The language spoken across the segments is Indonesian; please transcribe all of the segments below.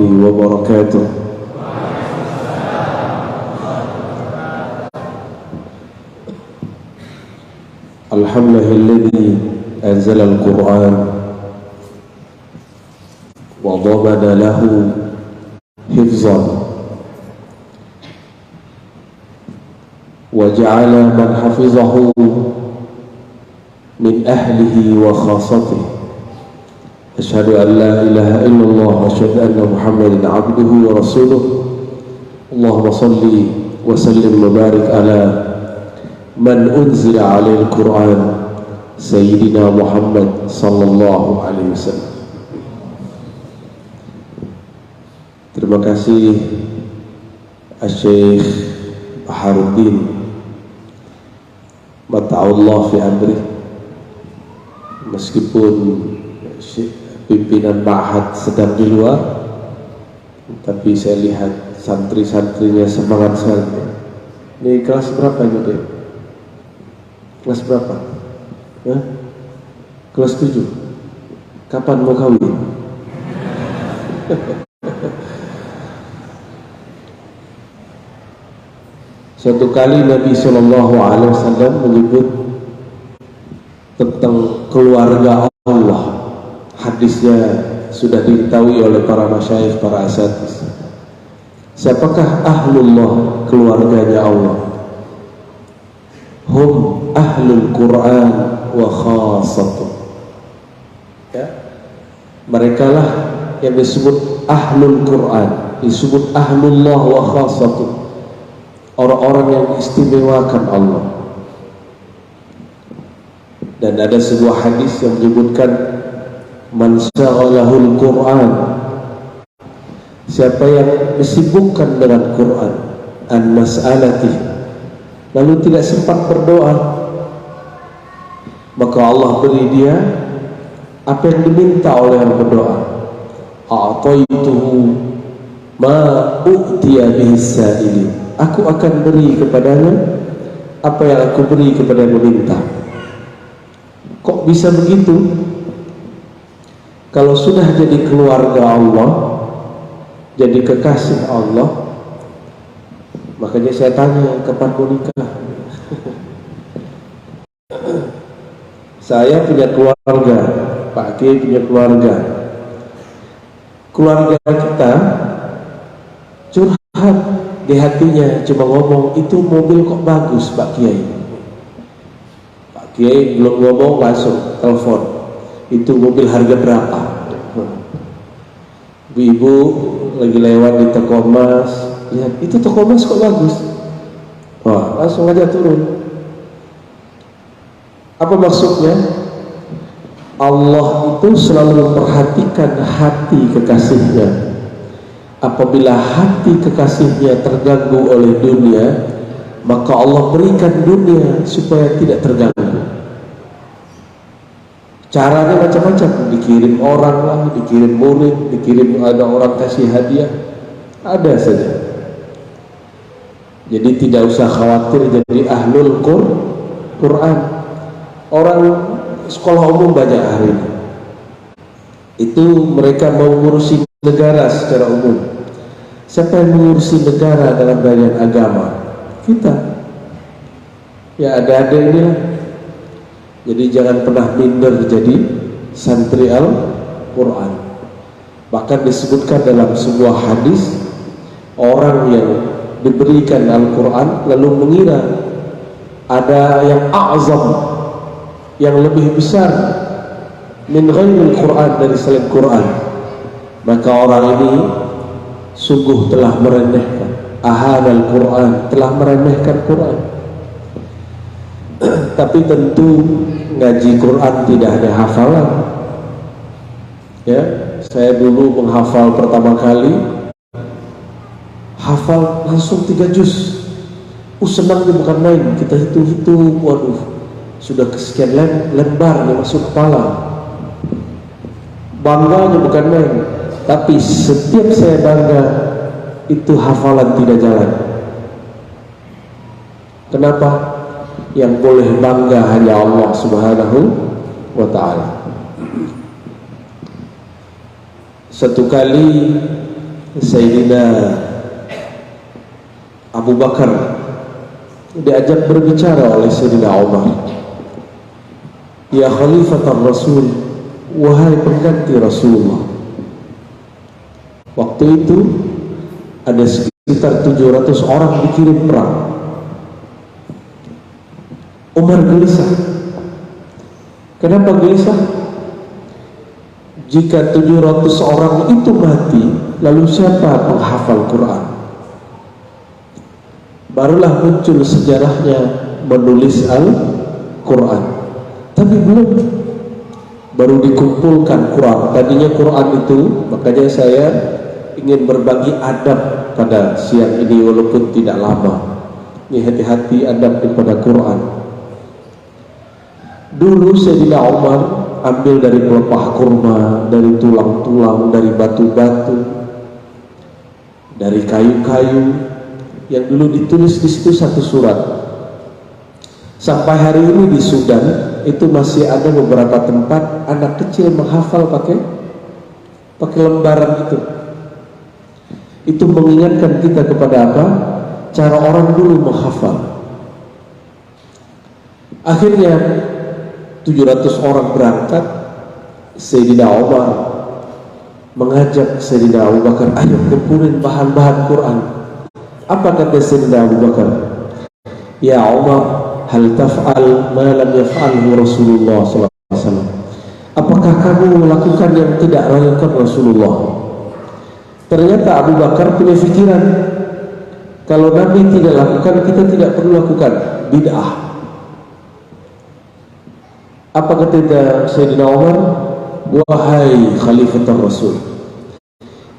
وبركاته. الحمد لله الذي أنزل القرآن وضمن له حفظا وجعل من حفظه من أهله وخاصته. أشهد أن لا إله إلا الله وأشهد أن محمدا عبده ورسوله. اللهم صل وسلم وبارك على من أنزل عليه القرآن سيدنا محمد صلى الله عليه وسلم. Terima kasih Syekh Baharuddin Mata'ullah fi amri. Meskipun pimpinan Ma'had sedang di luar, tapi saya lihat santri-santrinya semangat sekali. Ini kelas berapa ini, Dek? Kelas berapa? Ya? Kelas 7. Kapan mau kawin? Suatu kali Nabi SAW menyebut tentang keluarga Allah. Hadisnya sudah diketahui oleh para masyayikh, para asatiz. Siapakah ahlullah, keluarganya Allah? Hum ahlul Quran wa khassatuh. Ya? Mereka lah yang disebut ahlul Quran, disebut ahlullah wa khassatuh. Orang-orang yang diistimewakan Allah. Dan ada sebuah hadis yang menyebutkan man syaghalahul Quran, siapa yang disibukkan dengan Quran, an mas'alati, lalu tidak sempat berdoa, maka Allah beri dia apa yang diminta oleh yang berdoa. A'taituhu ma u'tiya bihi sa'ilin, aku akan beri kepadanya apa yang aku beri kepada yang meminta. Kok bisa begitu? Kalau sudah jadi keluarga Allah, jadi kekasih Allah, makanya saya tanya, kapan mau nikah? Saya punya keluarga, Pak Kiai punya keluarga. Keluarga kita curhat di hatinya, cuma ngomong, itu mobil kok bagus Pak Kiai. Pak Kiai belum ngomong langsung telepon, itu mobil harga berapa? Ibu lagi lewat di toko emas, lihat itu toko emas kok bagus. Wah, langsung aja turun. Apa maksudnya? Allah itu selalu memperhatikan hati kekasihnya. Apabila hati kekasihnya terganggu oleh dunia, maka Allah berikan dunia supaya tidak terganggu. Caranya macam-macam, dikirim orang lah, dikirim murid, dikirim ada orang kasih hadiah, ada saja. Jadi tidak usah khawatir jadi ahlul Quran. Orang sekolah umum banyak hari ini, itu mereka mau ngurusi negara secara umum. Siapa yang mengurusi negara dalam bagian agama? Kita. Ya ada ini lah. Jadi jangan pernah minder jadi santri Al-Quran. Bahkan disebutkan dalam sebuah hadis, orang yang diberikan Al-Quran lalu mengira ada yang a'zam, yang lebih besar min ghairil Quran, dari selain Quran, maka orang ini sungguh telah meremehkan ahadal Quran, telah meremehkan Quran. Tapi tentu ngaji Quran tidak ada hafalan. Ya, saya dulu menghafal pertama kali, hafal langsung 3 juz. Senangnya bukan main. Kita hitung-hitung, waduh, sudah kesekian lembar yang masuk kepala. Bangganya bukan main. Tapi setiap saya bangga, itu hafalan tidak jalan. Kenapa? Yang boleh bangga hanya Allah Subhanahu wa ta'ala. Satu kali Sayyidina Abu Bakar diajak berbicara oleh Sayyidina Umar. Ya Khalifatul Rasul, wahai pengganti Rasulullah. Waktu itu ada sekitar 700 orang dikirim perang. Umar gelisah. Kenapa gelisah? Jika 700 orang itu mati, lalu siapa menghafal Quran? Barulah muncul sejarahnya menulis Al-Quran. Tapi belum, baru dikumpulkan Quran. Tadinya Quran itu, makanya saya ingin berbagi adab pada siang ini walaupun tidak lama. Ini hati-hati adab daripada Quran. Dulu Sayyidina Umar ambil dari pelepah kurma, dari tulang-tulang, dari batu-batu, dari kayu-kayu yang dulu ditulis di situ satu surat. Sampai hari ini di Sudan itu masih ada beberapa tempat anak kecil menghafal pakai lembaran itu. Itu mengingatkan kita kepada apa? Cara orang dulu menghafal. Akhirnya 700 orang berangkat. Sayyidina Umar mengajak Sayyidina Abu Bakar, ayo kumpulin bahan-bahan Quran. Apa kata Sayyidina Abu Bakar? Ya Umar, hal taf'al ma lam yaf'alhu Rasulullah SAW. Apakah kamu melakukan yang tidak dilakukan Rasulullah? Ternyata Abu Bakar punya pikiran, kalau Nabi tidak lakukan, kita tidak perlu lakukan. Bid'ah. Apa kata Sayyidina Umar? Wahai Khalifatul Rasul,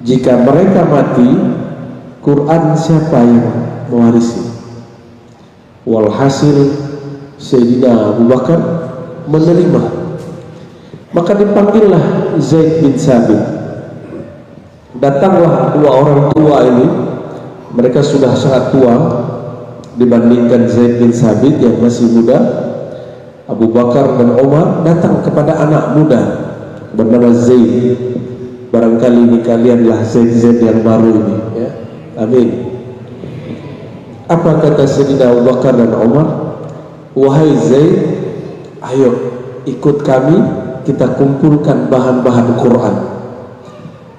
jika mereka mati, Quran siapa yang mewarisi? Walhasil Sayyidina Abu Bakar menerima. Maka dipanggillah Zaid bin Sabit. Datanglah dua orang tua ini. Mereka sudah sangat tua dibandingkan Zaid bin Sabit yang masih muda. Abu Bakar dan Umar datang kepada anak muda bernama Zaid. Barangkali ini kalianlah Zaid yang baru ini, ya. Amin. Apa kata Sayyidina Abu Bakar dan Umar? Wahai Zaid, ayo ikut kami, kita kumpulkan bahan-bahan Quran.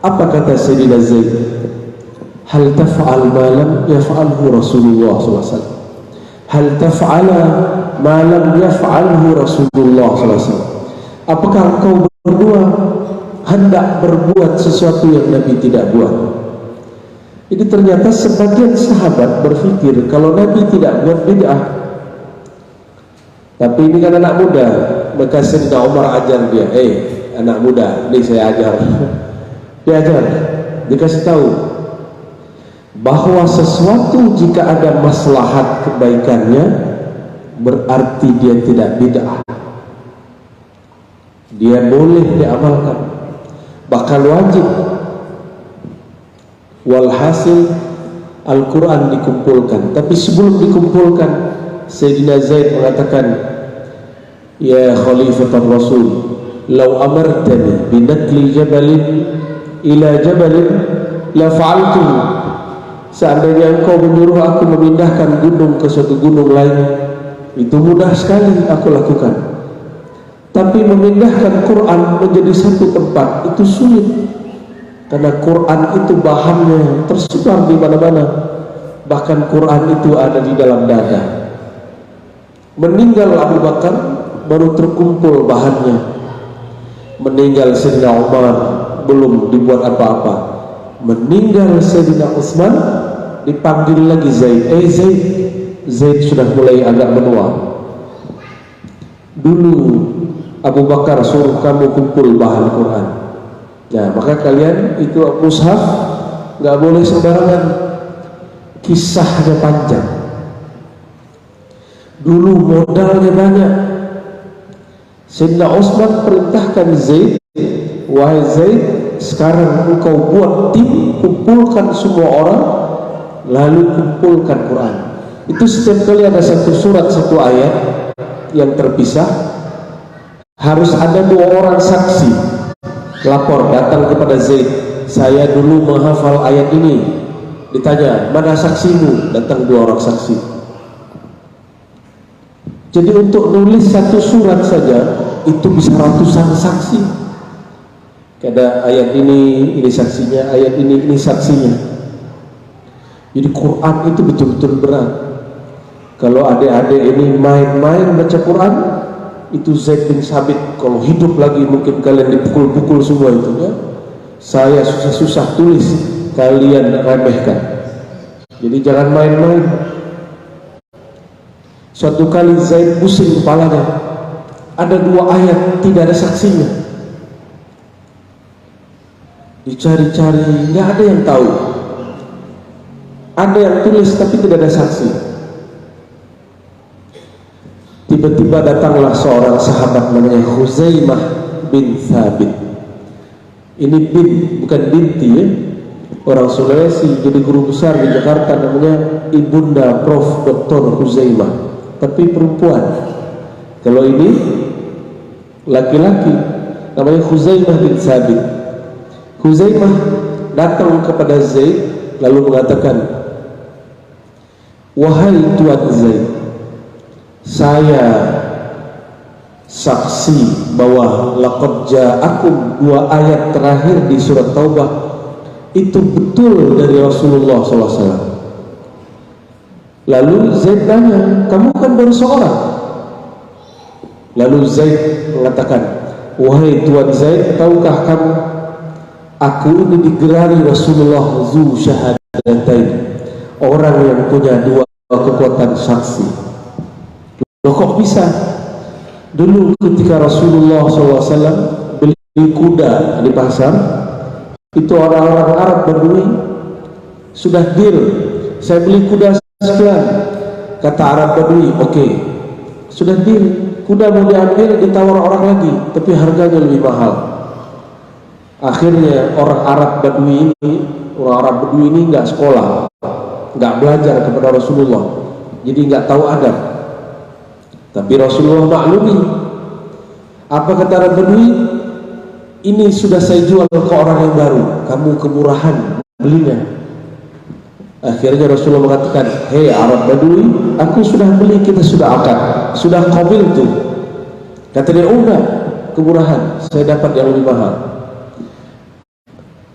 Apa kata Sayyidina Zaid? Hal taf'al ma lam yaf'alhu Rasulullah SAW. Hal taf'ala ma lam yaf'alhu Rasulullah SAW. Apakah engkau berdua hendak berbuat sesuatu yang Nabi tidak buat? Jadi ternyata sebagian sahabat berpikir kalau Nabi tidak buat bid'ah. Tapi ini kan anak muda, maka Sayyidina Umar ajar dia, anak muda, ini saya ajar. Diajar, dikasih tahu bahwa sesuatu jika ada maslahat kebaikannya berarti dia tidak bid'ah. Dia boleh diamalkan, bahkan wajib. Walhasil Al-Quran dikumpulkan. Tapi sebelum dikumpulkan, Sayyidina Zaid mengatakan, ya Khalifatul Rasul, law amartani binakli jabalin ila jabalin la fa'altuhu. Seandainya engkau menyuruh aku memindahkan gunung ke suatu gunung lain, itu mudah sekali aku lakukan. Tapi memindahkan Quran menjadi satu tempat itu sulit, karena Quran itu bahannya tersebar di mana-mana. Bahkan Quran itu ada di dalam dada. Meninggal Abu Bakar, baru terkumpul bahannya. Meninggal Sayyidina Umar, belum dibuat apa-apa. Meninggal Sayyidina Utsman, dipanggil lagi Zaid. Zaid. Zaid sudah mulai agak menua. Dulu Abu Bakar suruh kamu kumpul bahan Quran. Nah, maka kalian itu mushaf nggak boleh sembarangan. Kisahnya panjang. Dulu modalnya banyak. Sayyidina Utsman perintahkan Zaid, wahai Zaid, sekarang engkau buat tim, kumpulkan semua orang, lalu kumpulkan Quran. Itu setiap kali ada satu surat, satu ayat yang terpisah, harus ada 2 orang saksi lapor datang kepada Zaid. saya dulu menghafal ayat ini. Ditanya, mana saksimu? Datang 2 orang saksi. Jadi untuk nulis satu surat saja itu bisa ratusan saksi. Ada ayat ini saksinya, ayat ini saksinya. Jadi Quran itu betul-betul berat. Kalau adik-adik ini main-main baca Quran, itu Zaid bin Sabit kalau hidup lagi mungkin kalian dipukul-pukul semua itu ya. Saya susah-susah tulis, kalian remehkan. Jadi jangan main-main. Suatu kali Zaid pusing kepalanya, ada 2 ayat tidak ada saksinya. Dicari-cari, nggak ada yang tahu. Ada yang tulis tapi tidak ada saksi. Tiba-tiba datanglah seorang sahabat namanya Khuzaimah bin Thabit. Ini bin, bukan binti ya. Orang Sulawesi, jadi guru besar di Jakarta, namanya Ibunda Prof. Dr. Khuzaimah, tapi perempuan. Kalau ini laki-laki, namanya Khuzaimah bin Thabit. Khuzaimah datang kepada Zaid lalu mengatakan, wahai Tuan Zaid, saya saksi bahwa laqad ja'akum 2 ayat terakhir di surat Taubah itu betul dari Rasulullah SAW. Lalu Zaid tanya, kamu kan baru seorang. Lalu Zaid mengatakan, wahai Tuan Zaid, tahukah kamu, aku ini digelari Rasulullah Zu Syahadatain, orang yang punya 2 kekuatan saksi. Loh kok bisa? Dulu ketika Rasulullah SAW beli kuda di pasar, itu orang-orang Arab Badui sudah deal, saya beli kuda sekian. Kata Arab Badui, oke, sudah deal, kuda mau diambil, ditawar orang lagi, tapi harganya lebih mahal. Akhirnya orang Arab Badui ini nggak sekolah, nggak belajar kepada Rasulullah, jadi nggak tahu adab. Tapi Rasulullah maklumi. Apa kata Arab Badui? Ini sudah saya jual ke orang yang baru, kamu kemurahan belinya. Akhirnya Rasulullah mengatakan, hei Arab Badui, aku sudah beli, kita sudah akad, sudah qabil tuh. Kata dia, oh enggak, kemurahan, saya dapat yang lebih mahal.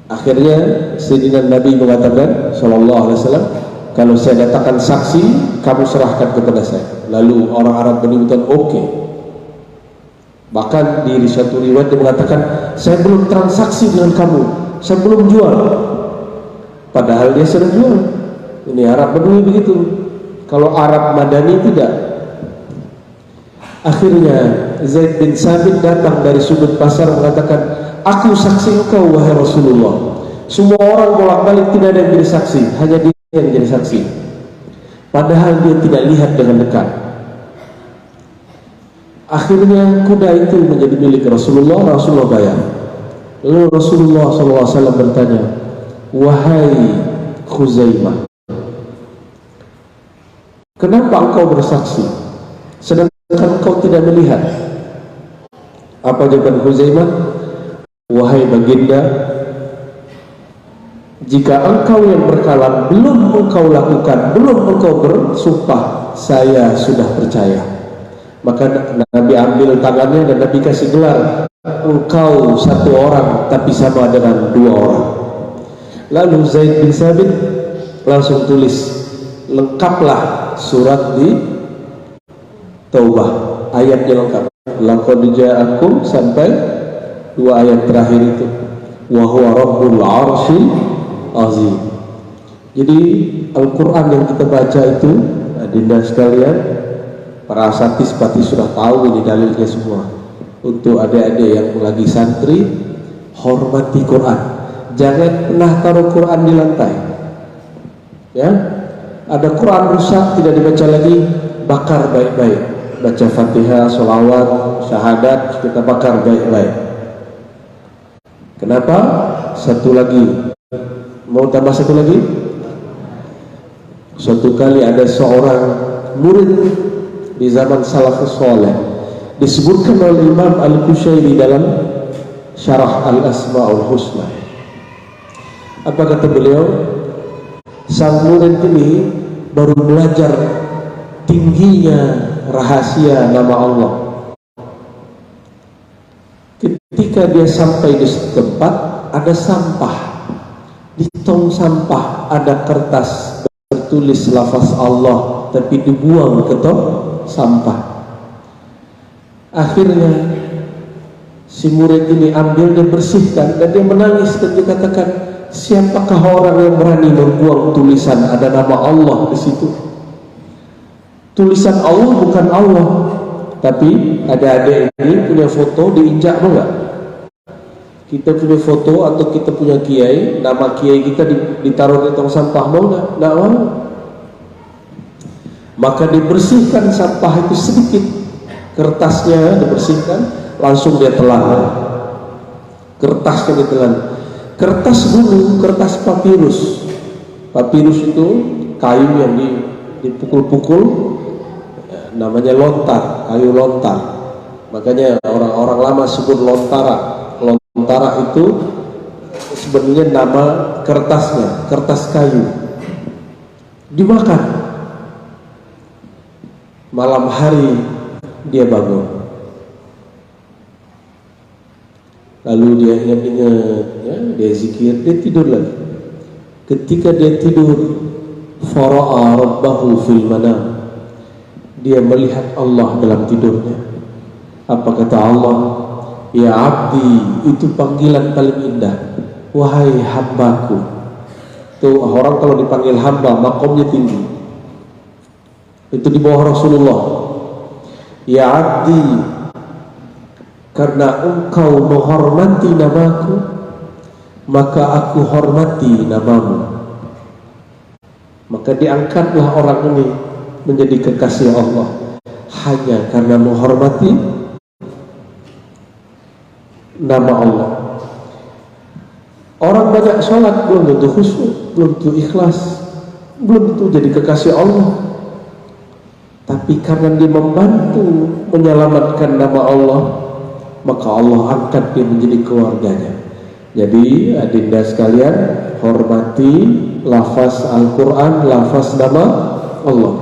Akhirnya Sayyidina Nabi mengatakan sallallahu alaihi wasallam, kalau saya datangkan saksi, kamu serahkan kepada saya. Lalu orang Arab Badui bilang, oke. Bahkan di satu riwayat dia mengatakan, saya belum transaksi dengan kamu, saya belum jual. Padahal dia sudah jual. Ini Arab Badui begitu. Kalau Arab Madani tidak. Akhirnya Zaid bin Sabit datang dari sudut pasar mengatakan, aku saksi engkau wahai Rasulullah. Semua orang bolak-balik tidak ada yang jadi saksi, hanya dia yang jadi saksi. Padahal dia tidak lihat dengan dekat. Akhirnya kuda itu menjadi milik Rasulullah. Rasulullah bayar. Lalu Rasulullah SAW bertanya, wahai Khuzaimah, kenapa engkau bersaksi sedangkan engkau tidak melihat? Apa jawaban Khuzaimah? Wahai baginda, jika engkau yang berkalam belum engkau lakukan, belum engkau bersumpah, saya sudah percaya. Maka Nabi ambil tangannya dan Nabi kasih gelar, engkau 1 orang tapi sama dengan 2 orang. Lalu Zaid bin Sabit langsung tulis, lengkaplah surat di Taubah, ayatnya lengkap, laqad ja'akum sampai 2 ayat terakhir itu, wa huwa rabbul arsyil azim. Jadi Al-Quran yang kita baca itu, adinda sekalian, para asatis pasti sudah tahu ini dalilnya semua. Untuk adik-adik yang lagi santri, hormati Quran. Jangan pernah taruh Quran di lantai. Ya, ada Quran rusak tidak dibaca lagi, bakar baik-baik. Baca Fatihah, sholawat, syahadat, kita bakar baik-baik. Kenapa? Satu lagi, mau tambah satu lagi? Suatu kali ada seorang murid di zaman salafus saleh, disebutkan oleh Imam Al-Qushayri dalam Syarah Al-Asma'ul Husna. Apa kata beliau? Sang murid ini baru belajar tingginya rahasia nama Allah. Ketika dia sampai di tempat, ada sampah. Di tong sampah ada kertas bertulis lafaz Allah, tapi dibuang ke tong sampah. Akhirnya si murid ini ambil dan bersihkan, dan dia menangis dan dia katakan, siapakah orang yang berani membuang tulisan ada nama Allah di situ? Tulisan Allah bukan Allah. Tapi ada adik ini punya foto diinjak, mau nggak? Kita punya foto atau kita punya kiai, nama kiai kita ditaruh di tong sampah, mau nggak? Nggak mau. Maka dibersihkan sampah itu sedikit, kertasnya dibersihkan, langsung dia telan. Kertasnya ditelan. Kertas dulu, kertas papirus. Papirus itu kayu yang dipukul-pukul, namanya lontar, kayu lontar. Makanya orang-orang lama sebut lontara. Lontara itu sebenarnya nama kertasnya, kertas kayu. Dimakan. Malam hari dia bangun. Lalu dia ingat-ingat, ya, dia zikir, dia tidur lagi. Ketika dia tidur, fara'a rabbahu fil manam. Dia melihat Allah dalam tidurnya. Apa kata Allah? Ya abdi, itu panggilan paling indah. Wahai hambaku. Tuh orang kalau dipanggil hamba, makomnya tinggi. Itu di bawah Rasulullah. Ya abdi, karena engkau menghormati namaku, maka aku hormati namamu. Maka diangkatlah orang ini menjadi kekasih Allah hanya karena menghormati nama Allah. Orang banyak sholat belum tentu khusyuk, belum tentu ikhlas, belum tentu jadi kekasih Allah. Tapi karena dia membantu menyelamatkan nama Allah, maka Allah angkat dia menjadi keluarganya. Jadi adinda sekalian, hormati lafaz Al-Quran, lafaz nama Allah.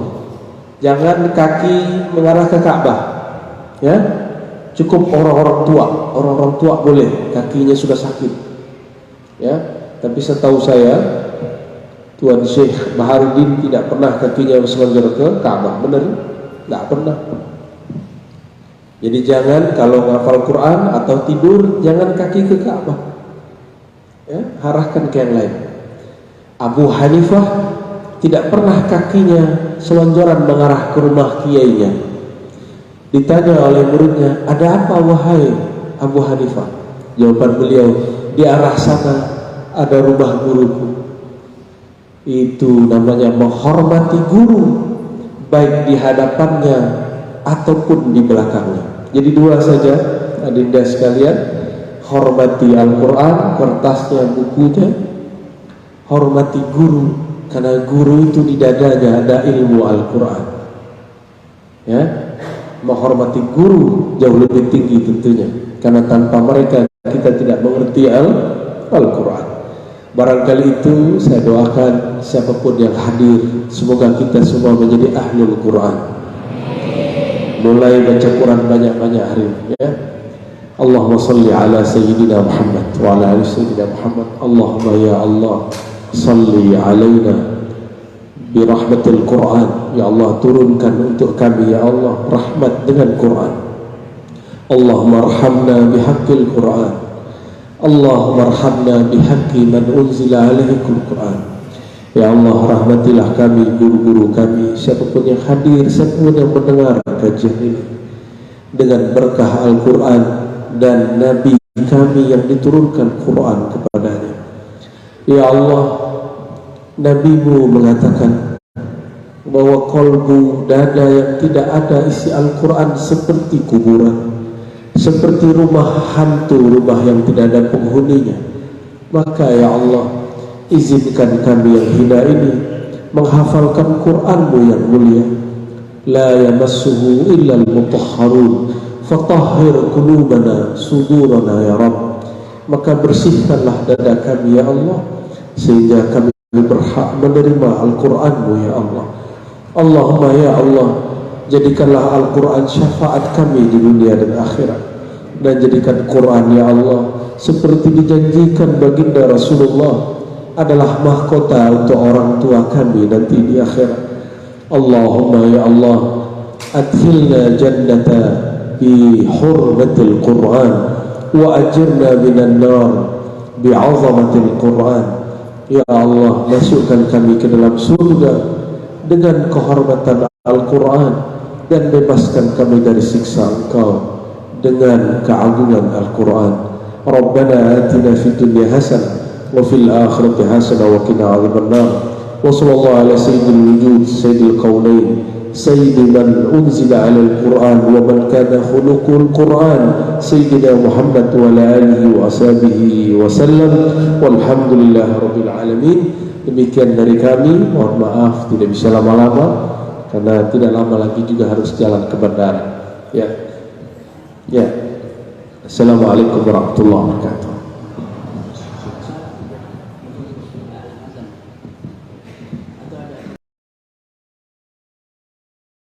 Jangan kaki mengarah ke Ka'bah, ya. Cukup orang-orang tua boleh, kakinya sudah sakit, ya. Tapi setahu saya Tuan Syekh Baharudin tidak pernah kakinya berselonjor ke Ka'bah, benar? Tidak pernah. Jadi jangan kalau ngafal Quran atau tidur, jangan kaki ke Ka'bah, ya, arahkan ke yang lain. Abu Hanifah tidak pernah kakinya selonjoran mengarah ke rumah kiainya. Ditanya oleh muridnya, ada apa wahai Abu Hanifah? Jawaban beliau, di arah sana ada rumah guruku. Itu namanya menghormati guru, baik di hadapannya ataupun di belakangnya. Jadi dua saja adinda sekalian, hormati Al-Quran, kertasnya, bukunya. Hormati guru, karena guru itu di dadanya ada ilmu Al-Quran, ya. Menghormati guru jauh lebih tinggi tentunya, karena tanpa mereka kita tidak mengerti Al-Quran. Barangkali itu saya doakan siapapun yang hadir, semoga kita semua menjadi ahlul Quran. Mulai baca Quran banyak-banyak hari ini, ya. Allahumma salli ala Sayyidina Muhammad wa ala ali Sayyidina Muhammad. Allahumma ya Allah, salli alaina birahmatil Quran. Ya Allah, turunkan untuk kami ya Allah rahmat dengan Quran. Allahumma arhamna bihaqqil Quran. Allahumma arhamna bihaqqi man unzila alaihikul Quran. Ya Allah, rahmatilah kami, guru-guru kami, siapapun yang hadir, siapapun yang mendengar kajian ini, dengan berkah Al-Quran dan Nabi kami yang diturunkan Quran kepadanya. Ya Allah, Nabi-Mu mengatakan bahwa kolbu, dada yang tidak ada isi Al-Quran seperti kuburan, seperti rumah hantu, rumah yang tidak ada penghuninya. Maka ya Allah, izinkan kami yang hina ini menghafalkan Quran-Mu yang mulia. La yamassuhu illa al-mutahharun, fatahhir qulubana sudurana ya Rabb. Maka bersihkanlah dada kami ya Allah sehingga kami berhak menerima Al-Quran-Mu ya Allah. Allahumma ya Allah, jadikanlah Al-Quran syafaat kami di dunia dan akhirat, dan jadikan Quran ya Allah seperti dijanjikan baginda Rasulullah adalah mahkota untuk orang tua kami nanti di akhirat. Allahumma ya Allah, adkhilna jannata bi hurmatil Quran wa ajirna minan nar bi 'azamatil Quran. Ya Allah, masukkan kami ke dalam surga dengan kehormatan Al-Quran, dan bebaskan kami dari siksa Engkau dengan keagungan Al-Quran. Rabbana atina fid dunya hasanah wa fil akhirati hasanah wa qina adzabannar. Wa sallallahu ala sayyidil wujud sayyidil qaunain sayyidi man unzila ala al-Quran wa man kana khuluqul Quran sayyidina Muhammad wa ala alihi wa ashabihi wa sallam. Walhamdulillah rabbil alamin. Demikian dari kami, mohon maaf tidak bisa lama-lama karena tidak lama lagi juga harus jalan ke bandara. Ya. Assalamualaikum warahmatullahi wabarakatuh.